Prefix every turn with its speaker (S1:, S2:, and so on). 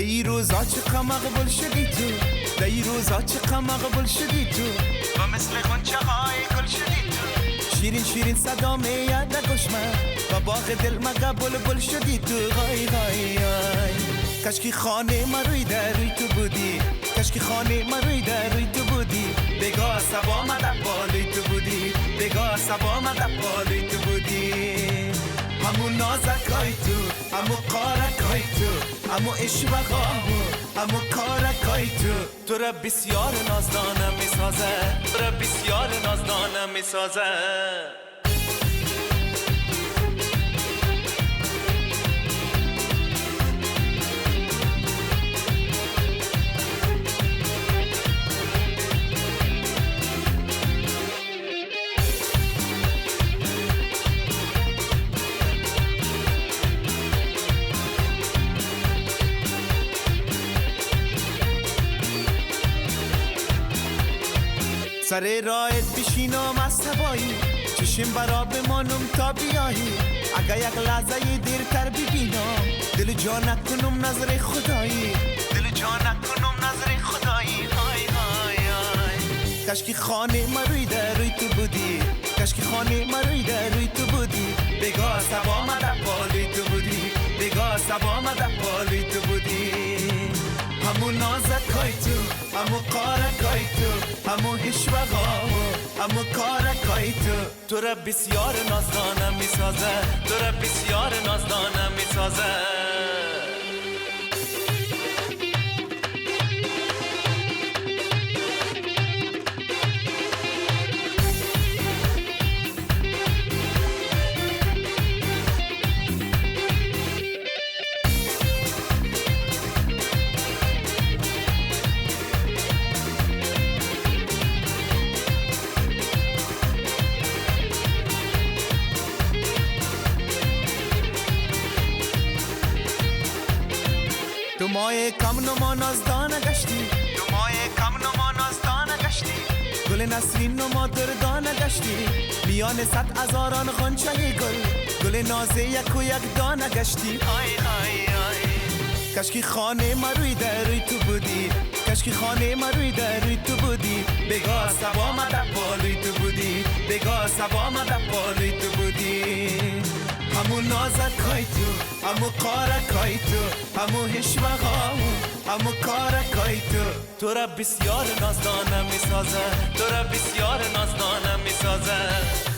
S1: دی روزا چه مقبول شدی تو، دی روزا چه مقبول شدی تو، و مثل غنچه های گل شدی تو. شیرین شیرین صدا میاد گوشم و باغ دل مقبول بل شدی تو. های های های کشکی خانه ما روی در روی تو بودی، کشکی خانه ما روی در روی تو بودی. بگاه سبا ما در بالوی تو بودی، بگاه سبا ما در بالوی تو بودی. همون نازکای تو، همون قارکای تو، همون اشوقامو، همون کارکای تو. تو را بسیار نازدانم میسازه، تو را بسیار نازدانم میسازه. سر راهت بشینم از تبایی، چشم برا بمانم تا بیایی. اگه یک لحظه دیرتر ببینم، دل جا نکنم نظر خدایی، دل جا نکنم نظر خدایی. های های های کشکی خانه ما روی در روی تو بودی، کشکی خانه ما روی در روی تو بودی. بگاه سبا ما در بالوی تو بودی، بگاه سبا ما در بالوی تو بودی. همون نازکای تو، همون قارکای تو، همون هشوقامو، همون کارکای تو. تو را بسیار نازدانم میسازه، تو را بسیار نازدانم میسازه. تو ماه کم نما نازدانه گشتی، تو ماه کم نما نازدانه گشتی. گل نسرین نما دردانه گشتی، میان صد هزاران غنچه گل، گل نازه یک و یک دانه گشتی. آی آی آی کشکی خانه ما روی در روی تو بودی، کشکی خانه ما روی در روی تو بودی. بگاه سبا ما در بالوی تو بودی، بگاه سبا ما در بالوی تو بودی. همون نازکای تو، همون قارکای تو، همون هشوقامو، همون کارکای تو. تو را بسیار نازدانم میسازه، تو را بسیار نازدانم میسازه.